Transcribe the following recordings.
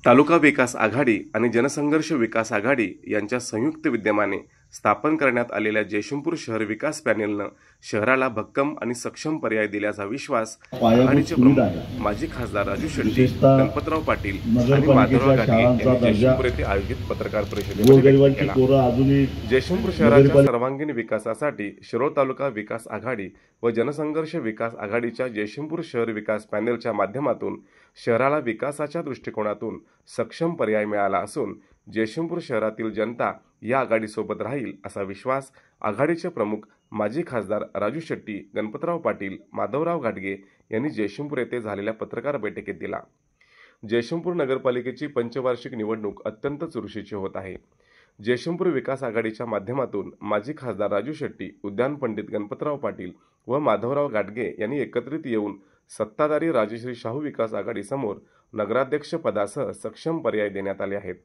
तालुका विकास आघाडी आणि जनसंघर्ष विकास आघाडी यांच्या संयुक्त विद्यमाने स्थापन करण्यात आलेल्या जयसिंगपूर शहर विकास पॅनेलनं शहराला भक्कम आणि सक्षम पर्याय दिल्याचा विश्वास आघाडीचे प्रमुख माजी खासदार राजू शेट्टी, गणपतराव पाटील आणि माधवराव गाडगे यांनी जयसिंगपूर येथे आयोजित पत्रकार परिषदेमध्ये व्यक्त केला। जयसिंगपूर शहराच्या सर्वांगीण विकासासाठी शिरोळ तालुका विकास आघाडी व जनसंघर्ष विकास आघाडीच्या जयसिंगपूर शहर विकास पॅनेलच्या माध्यमातून शहराला विकासाच्या दृष्टिकोनातून सक्षम पर्याय मिळाला असून जयसिंगपूर शहरातील जनता या आघाडीसोबत राहील असा विश्वास आघाडीचे प्रमुख माजी खासदार राजू शेट्टी, गणपतराव पाटील, माधवराव गाडगे यांनी जयसिंगपूर येथे झालेल्या पत्रकार बैठकीत दिला। जयसिंगपूर नगरपालिकेची पंचवार्षिक निवडणूक अत्यंत चुरशीची होत आहे। जयसिंगपूर विकास आघाडीच्या माध्यमातून माजी खासदार राजू शेट्टी, उद्यान पंडित गणपतराव पाटील व माधवराव गाडगे यांनी एकत्रित येऊन सत्ताधारी राजश्री शाहू विकास आघाडीसमोर नगराध्यक्ष पदासह सक्षम पर्याय देण्यात आले आहेत।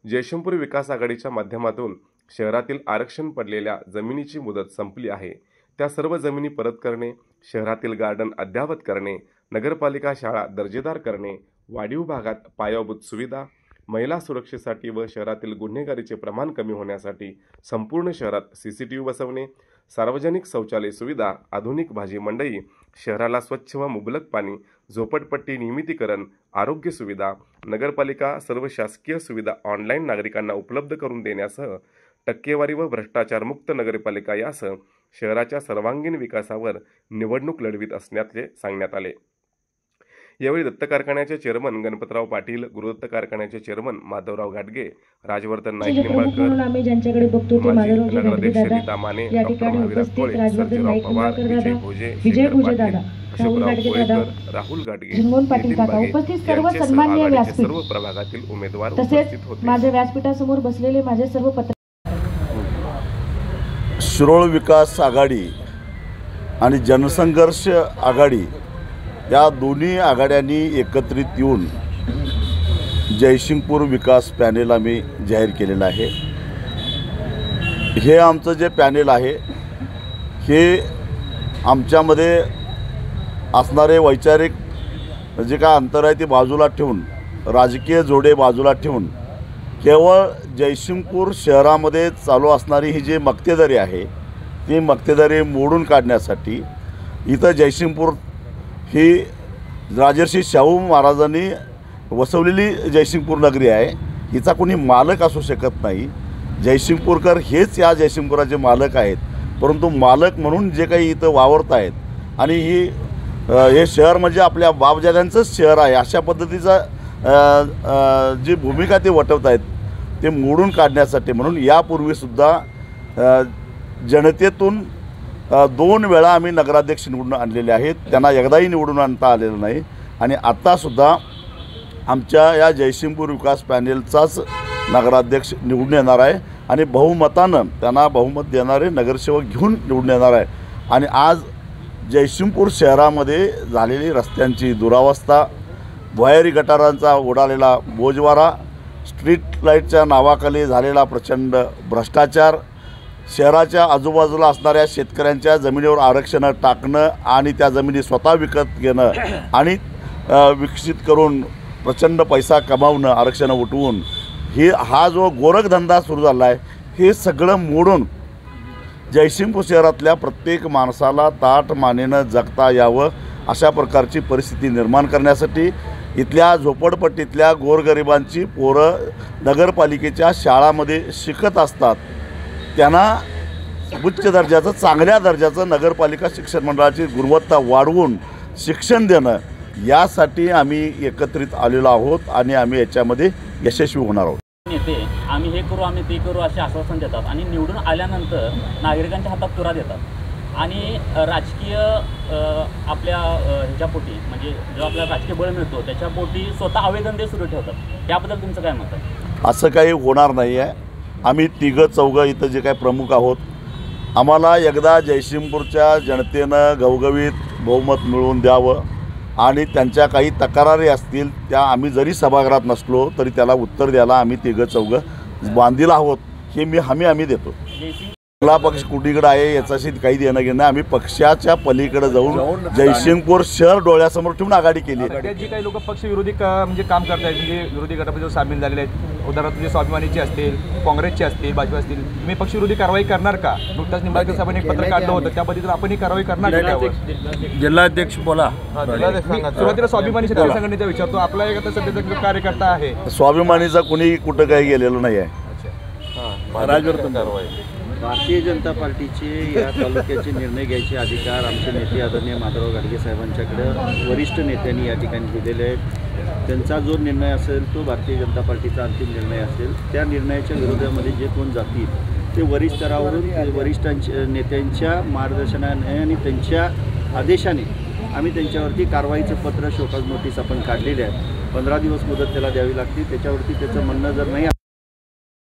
जयसिंगपूर विकास आघाडीच्या माध्यमातून शहरातील आरक्षण पडलेल्या जमिनीची मुदत संपली आहे, त्या सर्व जमिनी परत करणे, शहरातील गार्डन अद्यावत करणे, नगरपालिका शाळा दर्जेदार करणे, वाढीव भागात पायाभूत सुविधा, महिला सुरक्षेसाठी व शहरातील गुन्हेगारीचे प्रमाण कमी होण्यासाठी संपूर्ण शहरात सीसीटीव्ही बसवणे, सार्वजनिक शौचालय सुविधा, आधुनिक भाजी मंडई, शहराला स्वच्छ व मुबलक पाणी, झोपडपट्टी नियमितीकरण, आरोग्य सुविधा, नगरपालिका सर्व शासकीय सुविधा ऑनलाईन नागरिकांना उपलब्ध करून देण्यासह टक्केवारी व भ्रष्टाचार मुक्त नगरपालिका यासह शहराच्या सर्वांगीण विकासावर निवडणूक लढवित असल्याचे सांगण्यात आले। यावेळी दत्त कारखान्याचे चेअरमन गणपतराव पाटील, गुरुदत्त कारखान्याचे चेअरमन माधवराव गाडगे, राजवर्धन नाईक निंबाळकर, आम्ही ज्यांच्याकडे बघतो ते माधवरावजी गाडगे दादा या ठिकाणी उपस्थित, राजवर्धन नाईक निंबाळकर दादा, विजय भोजे दादा, राहुल गाडगे दादा, राहुल गाडगे, झिंगोन पाटील काका उपस्थित सर्व सन्माननीय व्यासपीठ सर्व प्रभागातील उमेदवार तसेच माझ्या व्यासपीठासमोर बसलेले माझे सर्व पत्र शिरोळ विकास आघाडी आणि जनसंघर्ष आघाडी या दोन्ही आघाड्यांनी एकत्रित येऊन जयसिंगपूर विकास पॅनेल आम्ही जाहीर केलेलं आहे। हे आमचं जे पॅनेल आहे हे आमच्यामध्ये असणारे वैचारिक जे काय अंतर आहे ते बाजूला ठेवून, राजकीय जोडे बाजूला ठेवून केवळ जयसिंगपूर शहरामध्ये चालू असणारी ही जी मक्तेदारी आहे ती मक्तेदारी मोडून काढण्यासाठी इथं जयसिंगपूर ही राजर्षी शाहू महाराजांनी वसवलेली जयसिंगपूर नगरी आहे, हिचा कोणी मालक असू शकत नाही। जयसिंगपूरकर हेच या जयसिंगपुराचे मालक आहेत, परंतु मालक म्हणून जे काही इथं वावरत आहेत आणि हे शहर म्हणजे आपल्या बापजाद्यांचंच शहर आहे अशा पद्धतीचा जी भूमिका ते वटवत आहेत ते मोडून काढण्यासाठी म्हणून यापूर्वीसुद्धा जनतेतून 2 वेळा आम्ही नगराध्यक्ष निवडून आणलेले आहेत, त्यांना एकदाही निवडून आणता आलेलं नाही आणि आत्तासुद्धा आमच्या या जयसिंगपूर विकास पॅनेलचाच नगराध्यक्ष निवडून येणार आहे आणि बहुमतानं त्यांना बहुमत देणारे नगरसेवक घेऊन निवडून येणार आहे। आणि आज जयसिंगपूर शहरामध्ये झालेली रस्त्यांची दुरावस्था, भुयारी गटारांचा उडालेला बोजवारा, स्ट्रीट लाईटच्या नावाखाली झालेला प्रचंड भ्रष्टाचार, शहराच्या आजूबाजूला असणाऱ्या शेतकऱ्यांच्या जमिनीवर आरक्षण टाकणं आणि त्या जमिनी स्वतः विकत घेणं आणि विकसित करून प्रचंड पैसा कमावणं, आरक्षण उठवून हा जो गोरखधंदा सुरू झाला आहे हे सगळं मोडून जयसिंगपूर शहरातल्या प्रत्येक माणसाला ताठ मानेनं जगता यावं अशा प्रकारची परिस्थिती निर्माण करण्यासाठी इथल्या झोपडपट्टीतल्या गोरगरिबांची पोरं नगरपालिकेच्या शाळांमध्ये शिकत असतात, त्यांना उच्च दर्जाचं चांगल्या दर्जाचं नगरपालिका शिक्षण मंडळाची गुणवत्ता वाढवून शिक्षण देणं यासाठी आम्ही एकत्रित आलेलो आहोत आणि आम्ही याच्यामध्ये यशस्वी होणार आहोत। नेते आम्ही हे करू आम्ही ते करू असे आश्वासन देतात आणि निवडून आल्यानंतर नागरिकांच्या हातात तुरा देतात आणि राजकीय आपल्या ह्याच्यापोटी म्हणजे जो आपल्याला राजकीय बळ मिळतो त्याच्यापोटी स्वतः आवेदन दे सुरू ठेवतात, त्याबद्दल तुमचं काय मत आहे? असं काही होणार नाही आहे। आम्ही 3-4 इथं जे काही प्रमुख आहोत, आम्हाला एकदा जयसिंगपूरच्या जनतेनं घवघवीत बहुमत मिळवून द्यावं आणि त्यांच्या काही तक्रारी असतील त्या आम्ही जरी सभागृहात नसलो तरी त्याला उत्तर द्यायला आम्ही 3-4 बांधील आहोत, हे आम्ही देतो। आपला पक्ष कुठीकडे आहे याच्याशी काही देणं घेणं. आम्ही पक्षाच्या पलीकडे जाऊन जयसिंगपूर शहर डोळ्यासमोर ठेवून आघाडी केली. जी काही लोक पक्ष विरोधी म्हणजे काम करत आहेत, म्हणजे विरोधी गटामध्ये सामील झालेले आहेत, उदाहरणार्थ म्हणजे स्वाभिमानीचे असतील, काँग्रेसचे असतील, भाजपा असतील, तुम्ही पक्ष विरोधी कारवाई करणार का? नुकताच निंबाळकर साहेबांनी एक पत्र काढलं होतं, त्याबद्दल आपण ही कारवाई करणार का? जिल्हाध्यक्ष बोला. सुरुवातीला स्वाभिमानी शेतकरी संघटनेचा विचारतो. आपला एक आता सध्याचा कार्यकर्ता आहे, स्वाभिमानीचा कुणी कुठं काही गेलेलं नाही आहे. भारतीय जनता पार्टीचे या तालुक्याचे निर्णय घ्यायचे अधिकार आमचे नेते आदरणीय माधवराव गाडगे साहेबांच्याकडे वरिष्ठ नेत्यांनी या ठिकाणी दिलेले आहेत. त्यांचा जो निर्णय असेल तो भारतीय जनता पार्टीचा अंतिम निर्णय असेल. त्या निर्णयाच्या विरोधामध्ये जे कोण जातील ते वरिष्ठ स्तरावरून वरिष्ठांच्या नेत्यांच्या मार्गदर्शनाने आणि त्यांच्या आदेशाने आम्ही त्यांच्यावरती कारवाईचं पत्र शोकॉज नोटीस आपण काढलेले आहे. 15 दिवस मुदत त्याला द्यावी लागते. त्याच्यावरती त्याचं म्हणणं जर नाही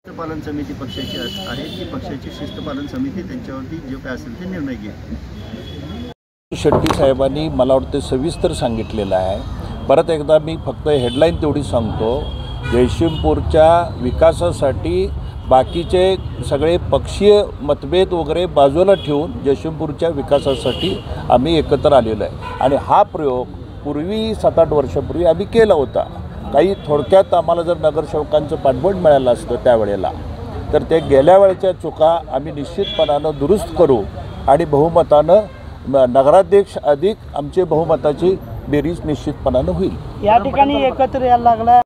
शिस्तपालन समिती पक्षाची आहे, ती पक्षाची शिस्तपालन समिती त्यांच्यावरती जे काय असेल ते निर्णय घेईल. शेट्टी साहेबांनी मला वाटतं सविस्तर सांगितलेलं आहे. परत एकदा मी फक्त हेडलाईन तेवढी सांगतो. जयसिंगपूरच्या विकासासाठी बाकीचे सगळे पक्षीय मतभेद वगैरे बाजूला ठेवून जयसिंगपूरच्या विकासासाठी आम्ही एकत्र आलेलो आहे. आणि हा प्रयोग पूर्वी 7-8 वर्षापूर्वी आम्ही केला होता. काही थोडक्यात आम्हाला जर नगरसेवकांचं पाठबळ मिळालं असतं त्यावेळेला, तर ते गेल्या वेळेच्या चुका आम्ही निश्चितपणानं दुरुस्त करू आणि बहुमतानं नगराध्यक्ष अधिक आमचे बहुमताची बेरीज निश्चितपणानं होईल. या ठिकाणी एकत्र यायला लागला.